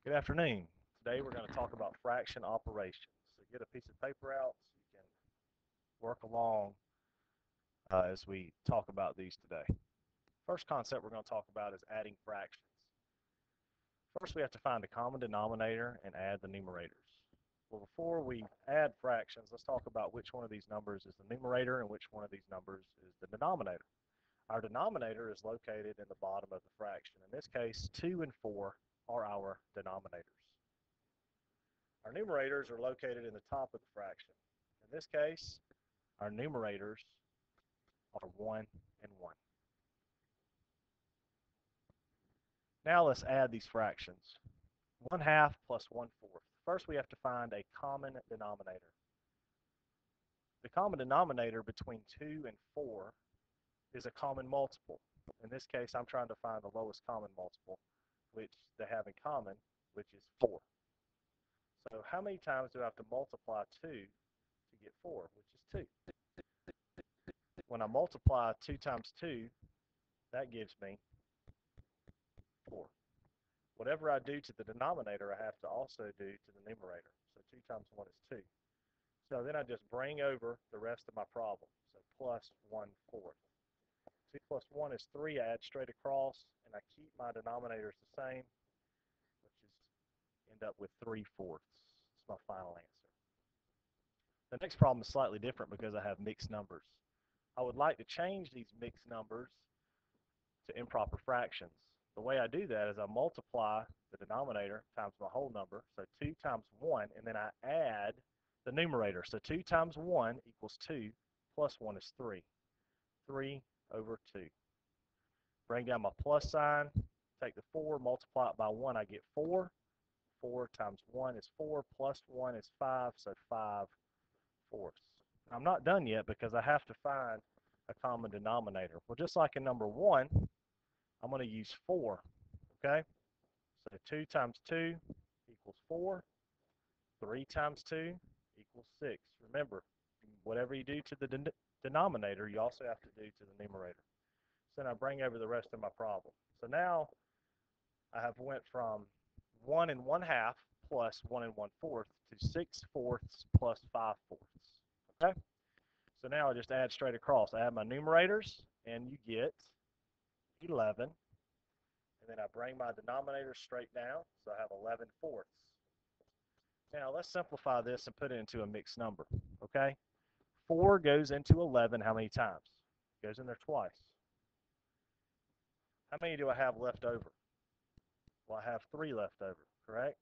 Good afternoon. Today we're going to talk about fraction operations. So get a piece of paper out so you can work along as we talk about these today. First concept we're going to talk about is adding fractions. First we have to find a common denominator and add the numerators. Well, before we add fractions, let's talk about which one of these numbers is the numerator and which one of these numbers is the denominator. Our denominator is located in the bottom of the fraction. In this case, 2 and 4 are our denominators. Our numerators are located in the top of the fraction. In this case, our numerators are 1 and 1. Now let's add these fractions. 1/2 plus 1/4. First we have to find a common denominator. The common denominator between 2 and 4 is a common multiple. In this case, I'm trying to find the lowest common multiple, which they have in common, which is 4. So how many times do I have to multiply 2 to get 4, which is 2? When I multiply 2 times 2, that gives me 4. Whatever I do to the denominator, I have to also do to the numerator. So 2 times 1 is 2. So then I just bring over the rest of my problem. So plus 1/4. 2 plus 1 is 3. I add straight across, and I keep my denominators the same, which is end up with 3/4. It's my final answer. The next problem is slightly different because I have mixed numbers. I would like to change these mixed numbers to improper fractions. The way I do that is I multiply the denominator times my whole number, so 2 times 1, and then I add the numerator. So 2 times 1 equals 2, plus 1 is 3. 3 over 2. Bring down my plus sign, take the 4, multiply it by 1, I get 4. 4 times 1 is 4, plus 1 is 5, so 5/4. I'm not done yet because I have to find a common denominator. Well, just like in number 1, I'm going to use 4, okay? So 2 times 2 equals 4. 3 times 2 equals 6. Remember, whatever you do to the denominator, you also have to do to the numerator. So then I bring over the rest of my problem. So now I have went from 1 and 1/2 plus 1 and 1/4 to 6/4 plus 5/4. Okay? So now I just add straight across. I add my numerators, and you get 11. And then I bring my denominator straight down, so I have 11/4. Now let's simplify this and put it into a mixed number. Okay? 4 goes into 11 how many times? It goes in there twice. How many do I have left over? Well, I have 3 left over, correct?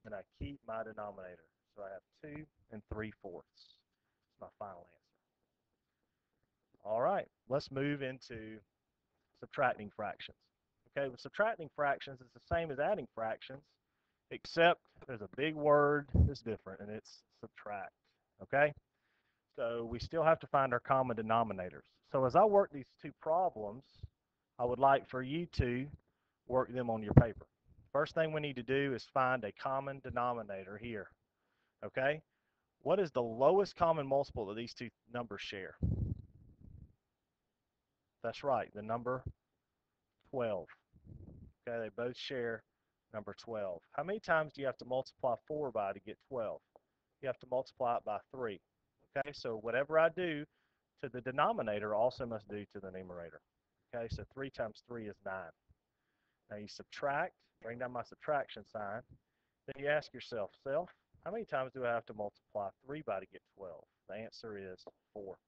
And I keep my denominator. So I have 2 and 3/4. That's my final answer. All right, let's move into subtracting fractions. Okay, with subtracting fractions, it's the same as adding fractions, except there's a big word that's different, and it's subtract. Okay, so we still have to find our common denominators. So as I work these two problems, I would like for you to work them on your paper. First thing we need to do is find a common denominator here. Okay, what is the lowest common multiple that these two numbers share? That's right, the number 12. Okay, they both share number 12. How many times do you have to multiply 4 by to get 12? You have to multiply it by 3. Okay, so whatever I do to the denominator also must do to the numerator. Okay, so 3 times 3 is 9. Now you subtract, bring down my subtraction sign. Then you ask yourself, how many times do I have to multiply 3 by to get 12? The answer is 4.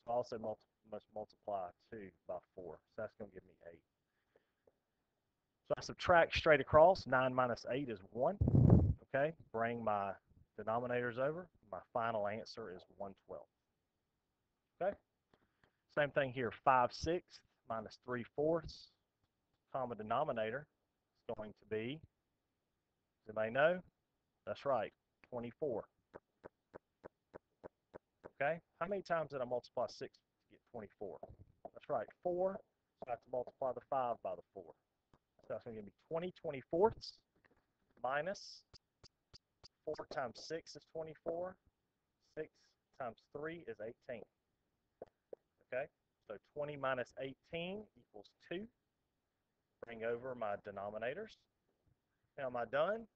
So I also must multiply 2 by 4. So that's going to give me 8. So I subtract straight across. 9 minus 8 is 1. Okay, bring my denominators over. My final answer is 1/12. Okay, same thing here. 5/6 minus 3/4. Common denominator is going to be, does anybody know? That's right, 24. Okay, how many times did I multiply 6 to get 24? That's right, 4. So I have to multiply the 5 by the 4. So that's going to give me 20/24 minus 4 times 6 is 24. 6 times 3 is 18. Okay, so 20 minus 18 equals 2. Bring over my denominators. Now, am I done?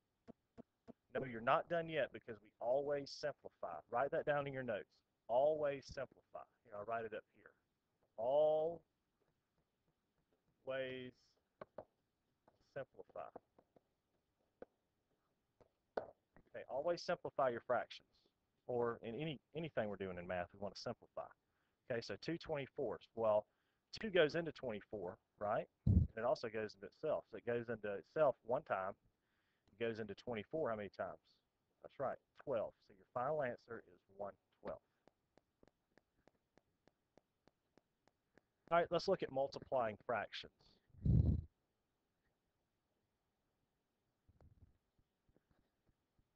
No, you're not done yet because we always simplify. Write that down in your notes. Always simplify. Here, I'll write it up here. Always simplify. Okay, always simplify your fractions. Or in anything we're doing in math, we want to simplify. Okay, so 2/24. Well, 2 goes into 24, right? And it also goes into itself. So it goes into itself one time. It goes into 24 how many times? That's right, 12. So your final answer is 1/12. All right, let's look at multiplying fractions.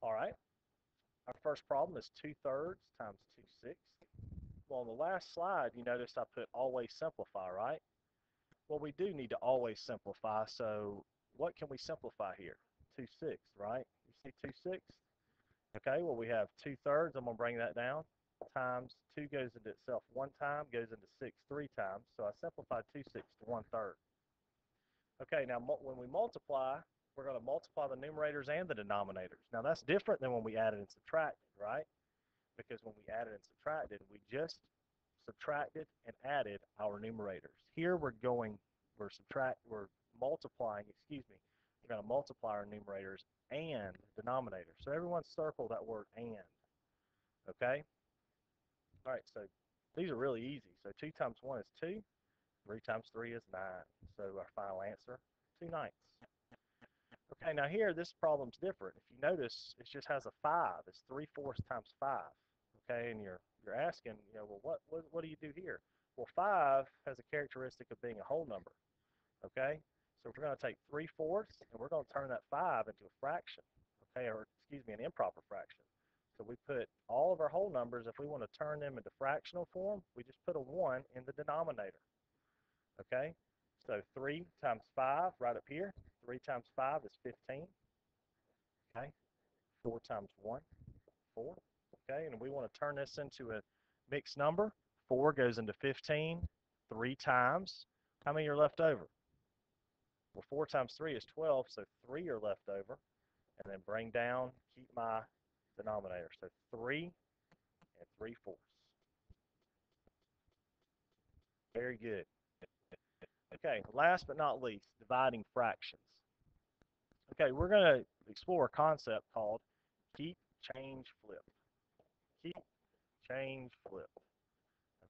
All right, our first problem is 2/3 times 2/6. Well, on the last slide, you noticed I put always simplify, right? Well, we do need to always simplify, so what can we simplify here? 2/6, right? You see 2/6? Okay, well, we have 2/3. I'm going to bring that down. Times 2 goes into itself one time, goes into 6 three times. So I simplified 2/6 to 1/3. Okay, now when we multiply, we're going to multiply the numerators and the denominators. Now that's different than when we added and subtracted, right? Because when we added and subtracted, we just subtracted and added our numerators. Here we're multiplying, excuse me, we're going to multiply our numerators and denominators. So everyone circle that word and, okay? All right, so these are really easy. So 2 times 1 is 2, 3 times 3 is 9. So our final answer, 2/9. Okay, now here, this problem's different. If you notice, it just has a 5. It's 3/4 times 5. Okay, and you're asking, well, what do you do here? Well, 5 has a characteristic of being a whole number. Okay, so we're going to take 3/4 and we're going to turn that 5 into a fraction. Okay, or excuse me, an improper fraction. So we put all of our whole numbers, if we want to turn them into fractional form, we just put a 1 in the denominator. Okay, so 3 times 5 right up here. 3 times 5 is 15. Okay, 4 times 1, 4. Okay, and we want to turn this into a mixed number. 4 goes into 15 3 times. How many are left over? Well, 4 times 3 is 12, so 3 are left over. And then bring down, keep my denominator. So 3 and 3/4. Very good. Okay, last but not least, dividing fractions. Okay, we're going to explore a concept called keep, change, flip. Keep, change, flip.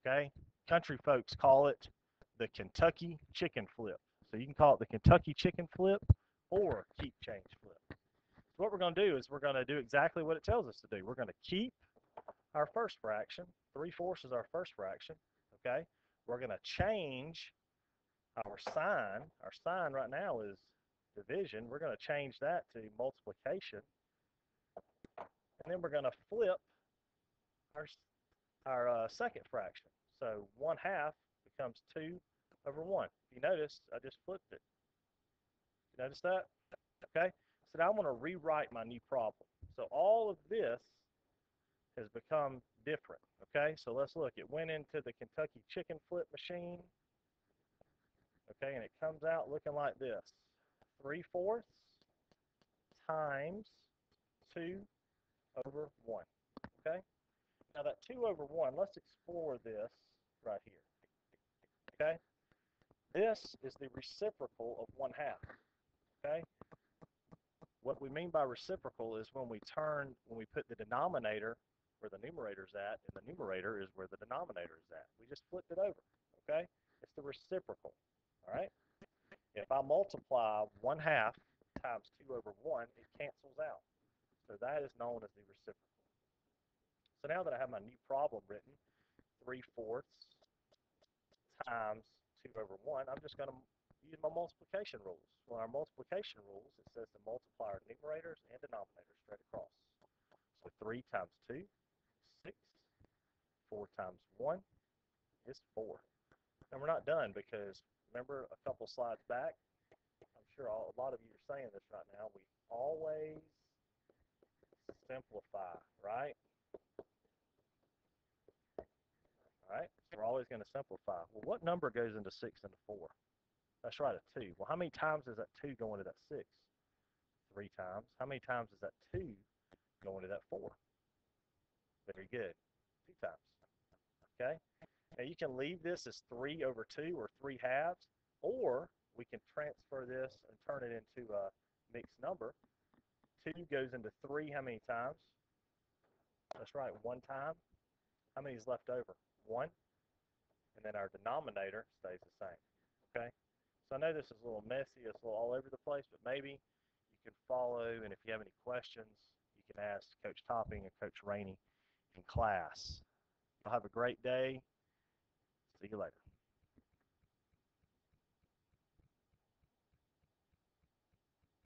Okay? Country folks call it the Kentucky chicken flip. So you can call it the Kentucky chicken flip or keep, change, flip. So what we're going to do is we're going to do exactly what it tells us to do. We're going to keep our first fraction. 3/4 is our first fraction. Okay? We're going to change our sign. Our sign right now is division. We're going to change that to multiplication. And then we're going to flip our, our second fraction. So 1/2 becomes 2/1. If you notice, I just flipped it. You notice that? Okay? So now I want to rewrite my new problem. So all of this has become different. Okay? So let's look. It went into the Kentucky chicken flip machine. Okay, and it comes out looking like this. 3/4 times 2/1. Okay? Now that 2/1, let's explore this right here. Okay? This is the reciprocal of 1/2. Okay? What we mean by reciprocal is when we put the denominator where the numerator is at, and the numerator is where the denominator is at. We just flipped it over. Okay? It's the reciprocal. All right? If I multiply 1/2 times 2/1, it cancels out. So that is known as the reciprocal. So now that I have my new problem written, 3/4 times 2/1, I'm just going to use my multiplication rules. Well, our multiplication rules, it says to multiply our numerators and denominators straight across. So 3 times 2, 6. 4 times 1 is 4. And we're not done because, remember a couple slides back, I'm sure a lot of you are saying this right now, we always simplify, right? All right, so we're always going to simplify. Well, what number goes into 6 and 4? That's right, a 2. Well, how many times does that 2 go into that 6? 3 times. How many times is that 2 go into that 4? Very good. 2 times. Okay? Now you can leave this as 3 over 2 or 3 halves, or we can transfer this and turn it into a mixed number. 2 goes into 3 how many times? That's right, 1 time. How many is left over? 1. And then our denominator stays the same. Okay? So I know this is a little messy, it's a little all over the place, but maybe you can follow, and if you have any questions, you can ask Coach Topping and Coach Rainey in class. Y'all have a great day. See you later.